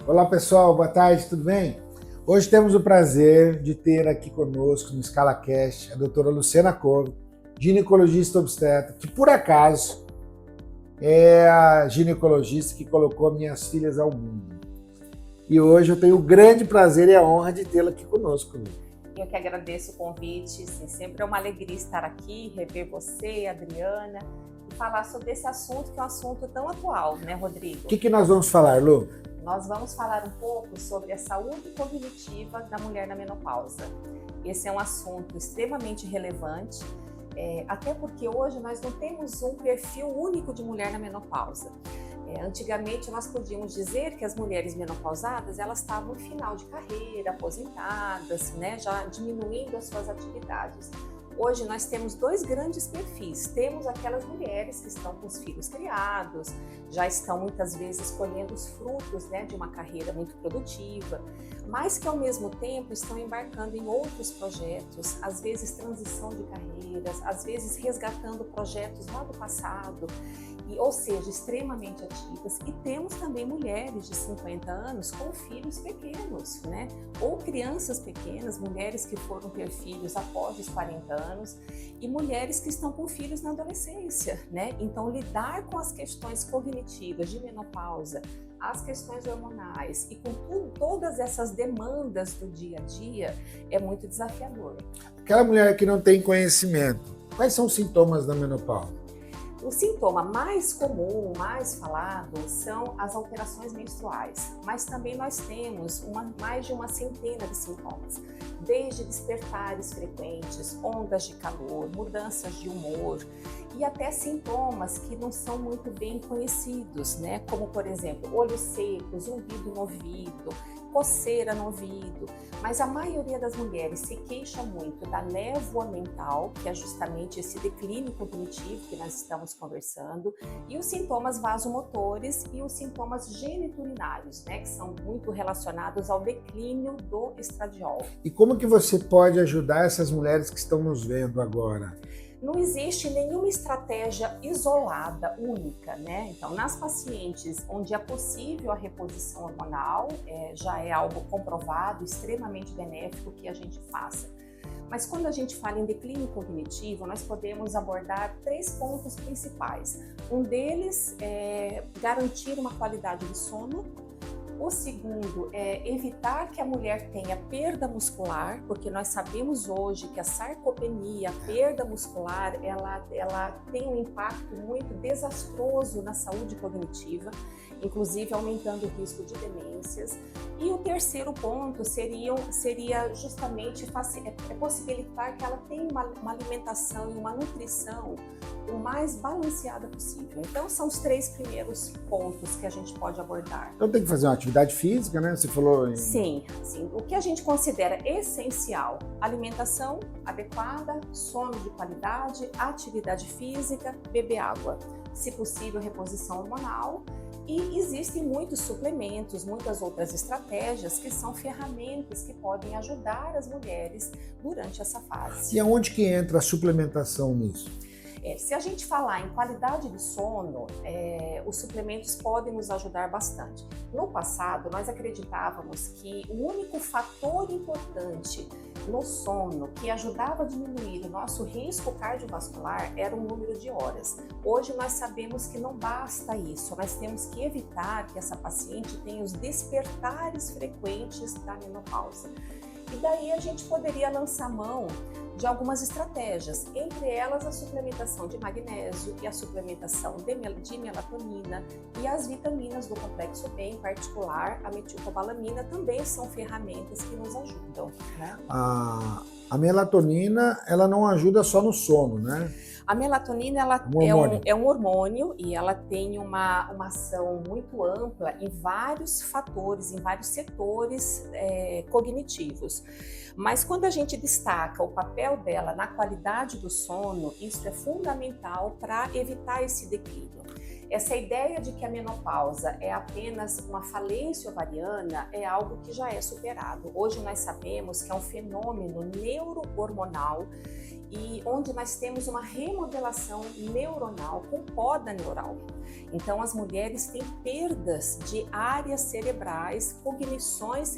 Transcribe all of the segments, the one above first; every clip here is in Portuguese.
Olá pessoal, boa tarde, tudo bem? Hoje temos o prazer de ter aqui conosco no ScalaCast a doutora Luciana Coro, ginecologista obstetra, que por acaso é a ginecologista que colocou minhas filhas ao mundo. E hoje eu tenho o grande prazer e a honra de tê-la aqui conosco. Eu que agradeço o convite, sim, sempre é uma alegria estar aqui, rever você, Adriana, e falar sobre esse assunto que é um assunto tão atual, né, Rodrigo? O que nós vamos falar, Lu? Nós vamos falar um pouco sobre a saúde cognitiva da mulher na menopausa. Esse é um assunto extremamente relevante, até porque hoje nós não temos um perfil único de mulher na menopausa. Antigamente nós podíamos dizer que as mulheres menopausadas elas estavam no final de carreira, aposentadas, né, já diminuindo as suas atividades. Hoje nós temos dois grandes perfis. Temos aquelas mulheres que estão com os filhos criados, já estão muitas vezes colhendo os frutos, né, de uma carreira muito produtiva, mas que ao mesmo tempo estão embarcando em outros projetos, às vezes transição de carreiras, às vezes resgatando projetos lá do passado, ou seja, extremamente ativas. E temos também mulheres de 50 anos com filhos pequenos, né? Ou crianças pequenas, mulheres que foram ter filhos após os 40 anos e mulheres que estão com filhos na adolescência, né? Então, lidar com as questões cognitivas de menopausa, as questões hormonais e com todas essas demandas do dia a dia é muito desafiador. Aquela mulher que não tem conhecimento, quais são os sintomas da menopausa? O sintoma mais comum, mais falado, são as alterações menstruais, mas também nós temos mais de uma centena de sintomas, desde despertares frequentes, ondas de calor, mudanças de humor e até sintomas que não são muito bem conhecidos, né? Como, por exemplo, olhos secos, zumbido no ouvido, coceira no ouvido, mas a maioria das mulheres se queixa muito da névoa mental, que é justamente esse declínio cognitivo que nós estamos conversando, e os sintomas vasomotores e os sintomas geniturinários, né, que são muito relacionados ao declínio do estradiol. E como que você pode ajudar essas mulheres que estão nos vendo agora? Não existe nenhuma estratégia isolada, única, né? Então, nas pacientes onde é possível a reposição hormonal, já é algo comprovado, extremamente benéfico que a gente faça. Mas quando a gente fala em declínio cognitivo, nós podemos abordar 3 pontos principais. Um deles é garantir uma qualidade de sono. O segundo é evitar que a mulher tenha perda muscular, porque nós sabemos hoje que a sarcopenia, a perda muscular, ela tem um impacto muito desastroso na saúde cognitiva, inclusive aumentando o risco de demências. E o terceiro ponto seria justamente possibilitar que ela tenha uma alimentação e uma nutrição o mais balanceada possível. Então, são os 3 primeiros pontos que a gente pode abordar. Então tem que fazer uma atividade física, né? Você falou em... Sim. O que a gente considera essencial: alimentação adequada, sono de qualidade, atividade física, beber água. Se possível, reposição hormonal. E existem muitos suplementos, muitas outras estratégias que são ferramentas que podem ajudar as mulheres durante essa fase. E aonde que entra a suplementação nisso? Se a gente falar em qualidade de sono, os suplementos podem nos ajudar bastante. No passado, nós acreditávamos que o único fator importante no sono que ajudava a diminuir o nosso risco cardiovascular era o número de horas. Hoje nós sabemos que não basta isso, nós temos que evitar que essa paciente tenha os despertares frequentes da menopausa. E daí a gente poderia lançar mão de algumas estratégias, entre elas a suplementação de magnésio e a suplementação de melatonina e as vitaminas do complexo B, em particular a metilcobalamina, também são ferramentas que nos ajudam, né? A melatonina, ela não ajuda só no sono, né? A melatonina é um hormônio e ela tem uma ação muito ampla em vários fatores, em vários setores cognitivos. Mas quando a gente destaca o papel dela na qualidade do sono, isso é fundamental para evitar esse declínio. Essa ideia de que a menopausa é apenas uma falência ovariana é algo que já é superado. Hoje nós sabemos que é um fenômeno neurohormonal e onde nós temos uma remodelação neuronal com poda neural. Então as mulheres têm perdas de áreas cerebrais, cognições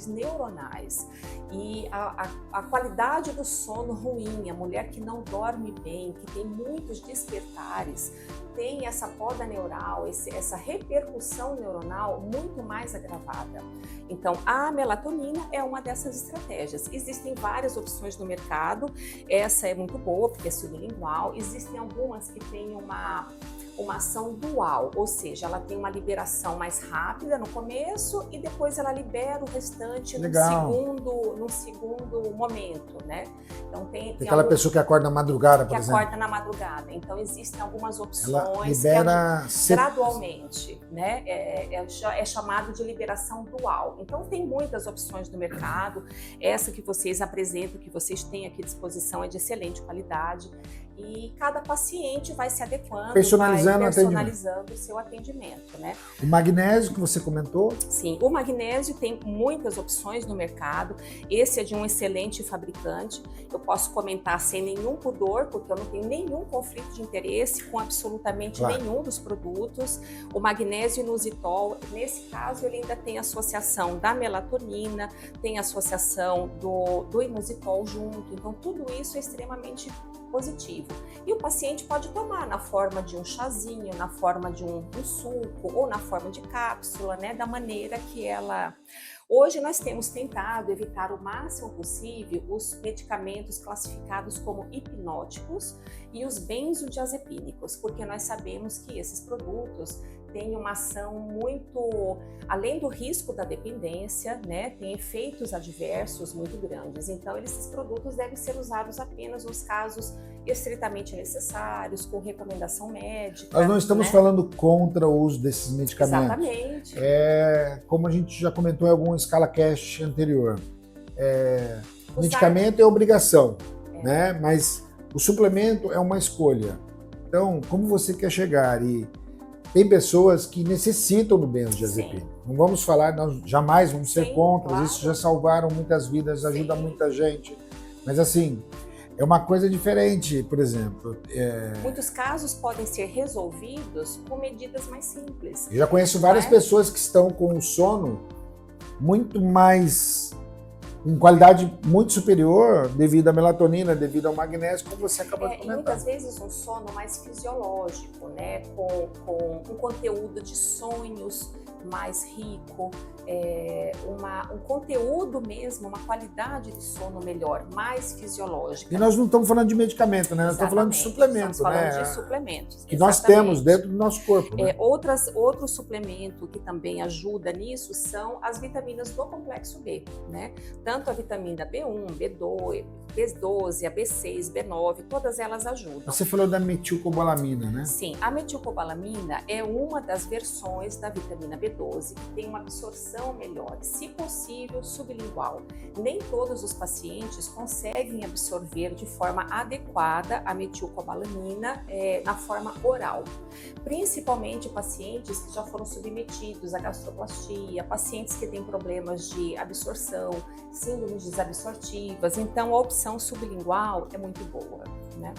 neuronais e a qualidade do sono ruim, a mulher que não dorme bem, que tem muitos despertares, tem essa poda neural, essa repercussão neuronal muito mais agravada. Então, a melatonina é uma dessas estratégias. Existem várias opções no mercado, essa é muito boa porque é sublingual. Existem algumas que têm uma ação dual, ou seja, ela tem uma liberação mais rápida no começo e depois ela libera o restante num segundo momento, né? Então tem aquela pessoa que acorda na madrugada, por exemplo. Que acorda na madrugada. Então existem algumas opções ela libera gradualmente, né? É chamado de liberação dual. Então tem muitas opções no mercado. Essa que vocês apresentam, que vocês têm aqui à disposição, é de excelente qualidade. E cada paciente vai se adequando, personalizando o seu atendimento, né? O magnésio que você comentou? Sim, o magnésio tem muitas opções no mercado. Esse é de um excelente fabricante. Eu posso comentar sem nenhum pudor, porque eu não tenho nenhum conflito de interesse com absolutamente nenhum dos produtos. O magnésio inositol, nesse caso, ele ainda tem associação da melatonina, tem associação do inositol junto. Então, tudo isso é extremamente positivo. E o paciente pode tomar na forma de um chazinho, na forma de um suco ou na forma de cápsula, né? Da maneira que ela... Hoje nós temos tentado evitar o máximo possível os medicamentos classificados como hipnóticos e os benzodiazepínicos, porque nós sabemos que esses produtos têm uma ação muito, além do risco da dependência, né, tem efeitos adversos muito grandes. Então, esses produtos devem ser usados apenas nos casos estritamente necessários, com recomendação médica. Nós não estamos falando contra o uso desses medicamentos. Exatamente. Como a gente já comentou em algum ScalaCast anterior, medicamento é obrigação, né? Mas o suplemento é uma escolha. Então, como você quer chegar e tem pessoas que necessitam do benzodiazepínico. Não vamos falar, nós jamais vamos ser contra, claro. Isso já salvaram muitas vidas, ajuda muita gente. Mas assim, é uma coisa diferente, por exemplo. Muitos casos podem ser resolvidos com medidas mais simples. Eu já conheço várias pessoas que estão com um sono muito mais... com qualidade muito superior devido à melatonina, devido ao magnésio, como você acabou de comentar. E muitas vezes um sono mais fisiológico, né? Com um conteúdo de sonhos mais rico, um conteúdo mesmo, uma qualidade de sono melhor, mais fisiológica. E nós não estamos falando de medicamento, né? Nós estamos falando de suplemento, estamos falando de suplementos. Que nós temos dentro do nosso corpo. Né? Outro suplemento que também ajuda nisso são as vitaminas do complexo B, né? Tanto a vitamina B1, B2, B12, a B6, B9, todas elas ajudam. Você falou da metilcobalamina, né? Sim, a metilcobalamina é uma das versões da vitamina B12 que tem uma absorção melhor, se possível sublingual. Nem todos os pacientes conseguem absorver de forma adequada a metilcobalamina na forma oral. Principalmente pacientes que já foram submetidos à gastroplastia, pacientes que têm problemas de absorção, síndromes desabsortivas. Então a opção sublingual é muito boa, né?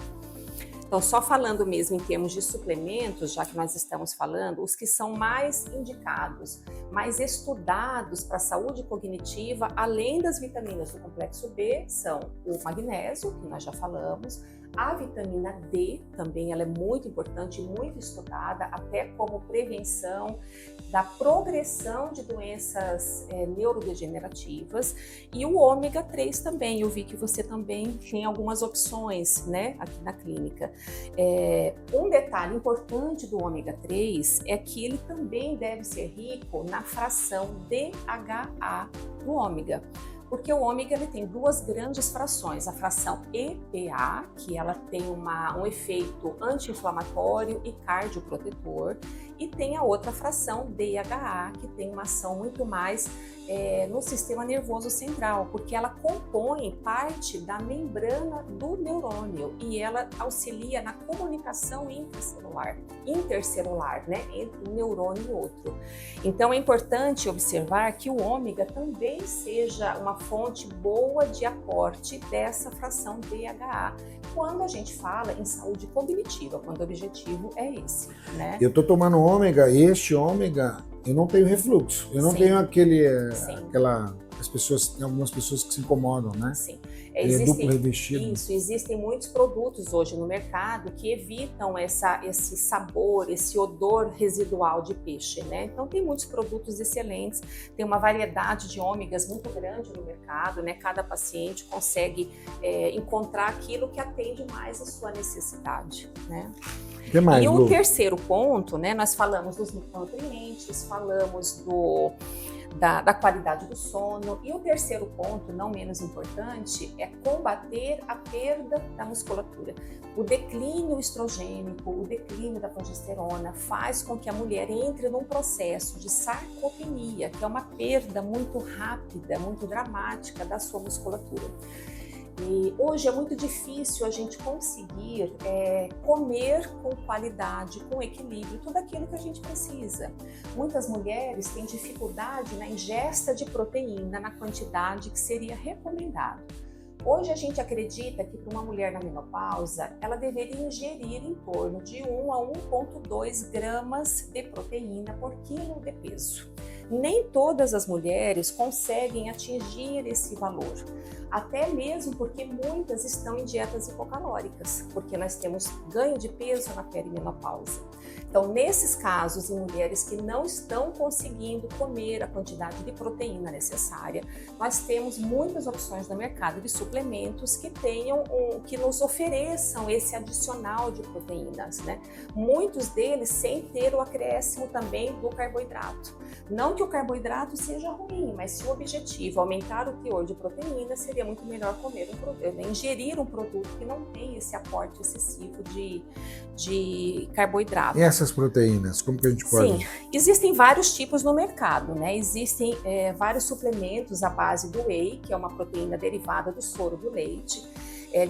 Então, só falando mesmo em termos de suplementos, já que nós estamos falando, os que são mais indicados, mais estudados para a saúde cognitiva, além das vitaminas do complexo B, são o magnésio, que nós já falamos, a vitamina D, também ela é muito importante, muito estudada, até como prevenção da progressão de doenças neurodegenerativas, e o ômega 3 também. Eu vi que você também tem algumas opções, né, aqui na clínica. Um detalhe importante do ômega 3 é que ele também deve ser rico na fração DHA do ômega. Porque o ômega ele tem duas grandes frações, a fração EPA, que ela tem um efeito anti-inflamatório e cardioprotetor, e tem a outra fração DHA, que tem uma ação muito mais no sistema nervoso central, porque ela compõe parte da membrana do neurônio e ela auxilia na comunicação intercelular, né, entre um neurônio e outro. Então é importante observar que o ômega também seja uma fonte boa de aporte dessa fração DHA, quando a gente fala em saúde cognitiva, quando o objetivo é esse, né? Eu tô tomando ômega, este ômega, eu não tenho refluxo, eu não tenho tem algumas pessoas que se incomodam, né? Sim. Duplo revestido. Isso, existem muitos produtos hoje no mercado que evitam esse sabor, esse odor residual de peixe, né? Então tem muitos produtos excelentes, tem uma variedade de ômegas muito grande no mercado, né? Cada paciente consegue encontrar aquilo que atende mais a sua necessidade, né? Que mais, e o Lu? terceiro ponto, né? Nós falamos dos micronutrientes, falamos da qualidade do sono. E o terceiro ponto, não menos importante, é combater a perda da musculatura. O declínio estrogênico, o declínio da progesterona faz com que a mulher entre num processo de sarcopenia, que é uma perda muito rápida, muito dramática da sua musculatura. E hoje é muito difícil a gente conseguir comer com qualidade, com equilíbrio, tudo aquilo que a gente precisa. Muitas mulheres têm dificuldade na ingesta de proteína na quantidade que seria recomendado. Hoje a gente acredita que para uma mulher na menopausa, ela deveria ingerir em torno de 1 a 1,2 gramas de proteína por quilo de peso. Nem todas as mulheres conseguem atingir esse valor, até mesmo porque muitas estão em dietas hipocalóricas, porque nós temos ganho de peso na perimenopausa. Então, nesses casos, em mulheres que não estão conseguindo comer a quantidade de proteína necessária, nós temos muitas opções no mercado de suplementos que nos ofereçam esse adicional de proteínas, né? Muitos deles sem ter o acréscimo também do carboidrato. Não que o carboidrato seja ruim, mas se o objetivo é aumentar o teor de proteína, seria muito melhor ingerir um produto que não tem esse aporte excessivo de carboidrato. E essas proteínas, como que a gente pode? Sim, existem vários tipos no mercado, né? Existem vários suplementos à base do whey, que é uma proteína derivada do soro do leite.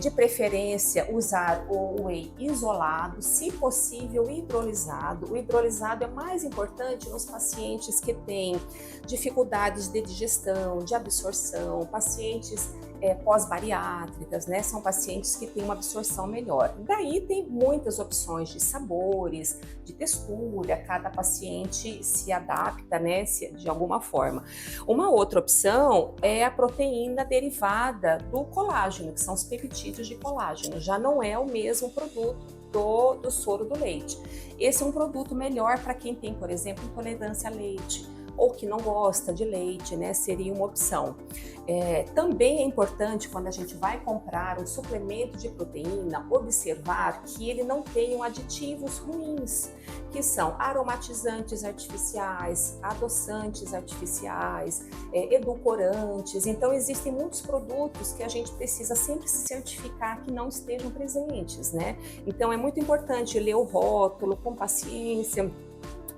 De preferência, usar o whey isolado, se possível hidrolisado. O hidrolisado é mais importante nos pacientes que têm dificuldades de digestão, de absorção, pacientes pós-bariátricas, né? São pacientes que têm uma absorção melhor. Daí tem muitas opções de sabores, de textura, cada paciente se adapta, né, de alguma forma. Uma outra opção é a proteína derivada do colágeno, que são os peptídeos de colágeno. Já não é o mesmo produto do soro do leite. Esse é um produto melhor para quem tem, por exemplo, intolerância a leite, ou que não gosta de leite, né? Seria uma opção. Também é importante, quando a gente vai comprar um suplemento de proteína, observar que ele não tenha aditivos ruins, que são aromatizantes artificiais, adoçantes artificiais, edulcorantes. Então, existem muitos produtos que a gente precisa sempre se certificar que não estejam presentes, né? Então, é muito importante ler o rótulo com paciência,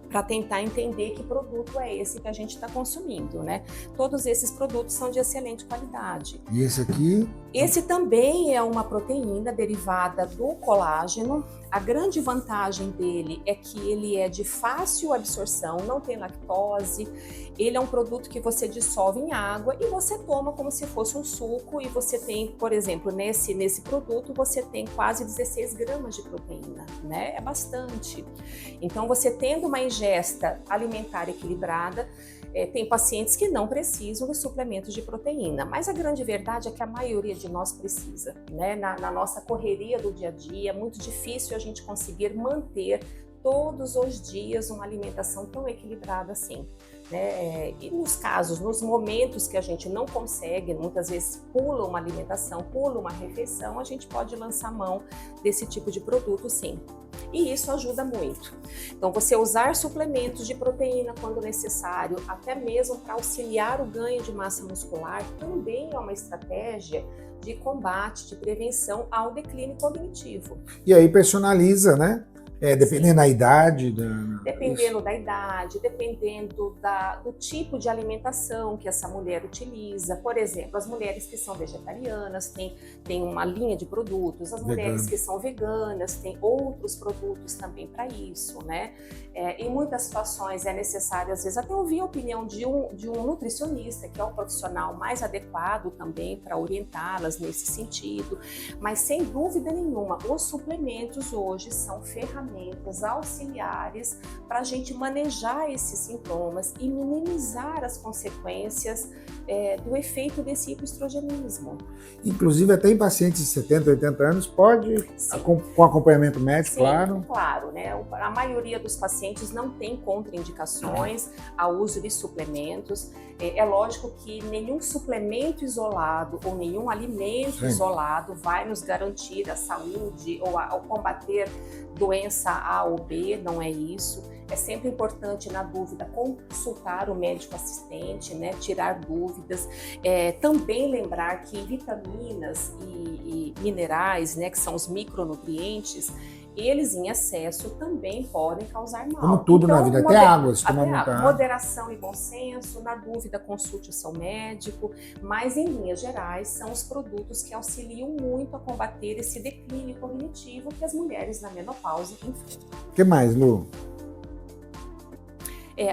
para tentar entender que produto é esse que a gente está consumindo, né? Todos esses produtos são de excelente qualidade. E esse aqui? Esse também é uma proteína derivada do colágeno. A grande vantagem dele é que ele é de fácil absorção, não tem lactose. Ele é um produto que você dissolve em água e você toma como se fosse um suco. E você tem, por exemplo, nesse produto, você tem quase 16 gramas de proteína, né? É bastante. Então, você tendo uma ingesta alimentar equilibrada, tem pacientes que não precisam de suplementos de proteína, mas a grande verdade é que a maioria de nós precisa, né? Na nossa correria do dia a dia, é muito difícil a gente conseguir manter todos os dias uma alimentação tão equilibrada assim, né? E nos momentos que a gente não consegue, muitas vezes pula uma alimentação, pula uma refeição, a gente pode lançar mão desse tipo de produto, sim. e isso ajuda muito. Então, você usar suplementos de proteína quando necessário, até mesmo para auxiliar o ganho de massa muscular, também é uma estratégia de combate, de prevenção ao declínio cognitivo. E aí personaliza, né? Dependendo da idade. Dependendo da idade, dependendo do tipo de alimentação que essa mulher utiliza. Por exemplo, as mulheres que são vegetarianas têm uma linha de produtos, as mulheres que são veganas têm outros produtos também para isso, né? Em muitas situações é necessário, às vezes, até ouvir a opinião de um nutricionista, que é o profissional mais adequado também para orientá-las nesse sentido. Mas, sem dúvida nenhuma, os suplementos hoje são ferramentas auxiliares para a gente manejar esses sintomas e minimizar as consequências do efeito desse hipoestrogenismo. Inclusive, até em pacientes de 70, 80 anos, pode, com acompanhamento médico, sim, claro. Claro, né? A maioria dos pacientes não tem contraindicações ao uso de suplementos. É lógico que nenhum suplemento isolado ou nenhum alimento isolado vai nos garantir a saúde ou combater doença A ou B, não é isso. É sempre importante, na dúvida, consultar o médico assistente, né, tirar dúvidas. Também lembrar que vitaminas e minerais, né, que são os micronutrientes, eles em excesso também podem causar mal. Como tudo na vida, até água. Moderação e bom senso, na dúvida consulte o seu médico, mas em linhas gerais são os produtos que auxiliam muito a combater esse declínio cognitivo que as mulheres na menopausa enfrentam. O que mais, Lu?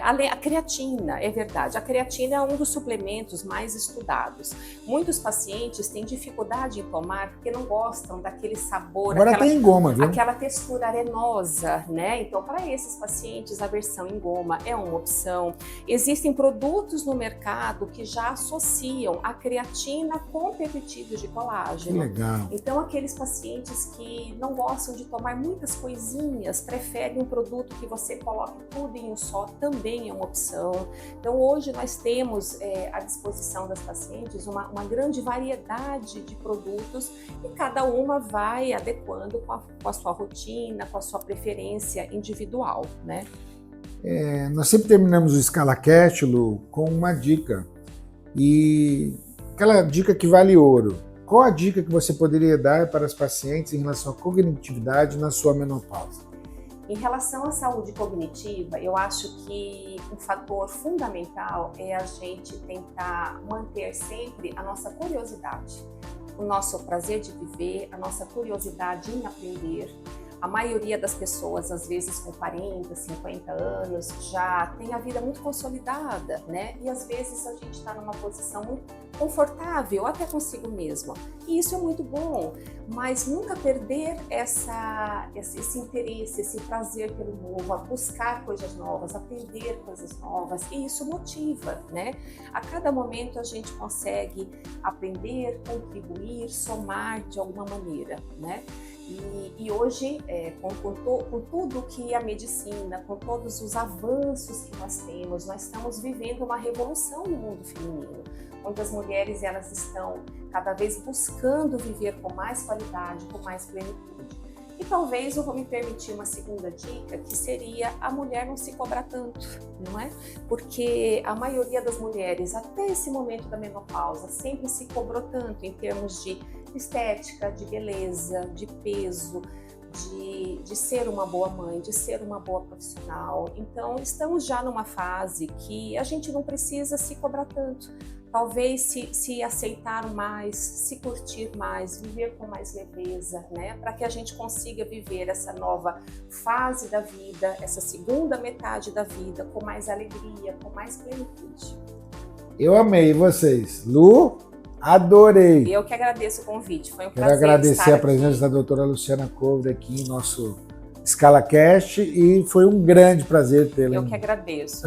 A creatina, é verdade, a creatina é um dos suplementos mais estudados. Muitos pacientes têm dificuldade em tomar porque não gostam daquele sabor, agora tem em goma, viu? Aquela textura arenosa, né? Então, para esses pacientes, a versão em goma é uma opção. Existem produtos no mercado que já associam a creatina com peptídeos de colágeno. Que legal. Então, aqueles pacientes que não gostam de tomar muitas coisinhas, preferem um produto que você coloque tudo em um só, também é uma opção. Então, hoje nós temos à disposição das pacientes uma grande variedade de produtos e cada uma vai adequando com a sua rotina, com a sua preferência individual, né? Nós sempre terminamos o ScalaCast, Lu, com uma dica. E aquela dica que vale ouro. Qual a dica que você poderia dar para as pacientes em relação à cognitividade na sua menopausa? Em relação à saúde cognitiva, eu acho que um fator fundamental é a gente tentar manter sempre a nossa curiosidade, o nosso prazer de viver, a nossa curiosidade em aprender. A maioria das pessoas, às vezes com 40, 50 anos, já tem a vida muito consolidada, né? E às vezes a gente está numa posição muito confortável, até consigo mesma. E isso é muito bom, mas nunca perder esse interesse, esse prazer pelo novo, a buscar coisas novas, aprender coisas novas. E isso motiva, né? A cada momento a gente consegue aprender, contribuir, somar de alguma maneira, né? E hoje, com tudo que a medicina, com todos os avanços que nós estamos vivendo uma revolução no mundo feminino, onde as mulheres elas estão cada vez buscando viver com mais qualidade, com mais plenitude. E talvez eu vou me permitir uma segunda dica, que seria a mulher não se cobrar tanto, não é? Porque a maioria das mulheres, até esse momento da menopausa, sempre se cobrou tanto em termos de estética, de beleza, de peso, de ser uma boa mãe, de ser uma boa profissional. Então, estamos já numa fase que a gente não precisa se cobrar tanto. Talvez se aceitar mais, se curtir mais, viver com mais leveza, né? Para que a gente consiga viver essa nova fase da vida, essa segunda metade da vida, com mais alegria, com mais plenitude. Eu amei vocês. Lu, adorei. Eu que agradeço o convite, foi um prazer. Quero agradecer a presença da doutora Luciana Couve aqui em nosso ScalaCast e foi um grande prazer tê-la. Eu que agradeço.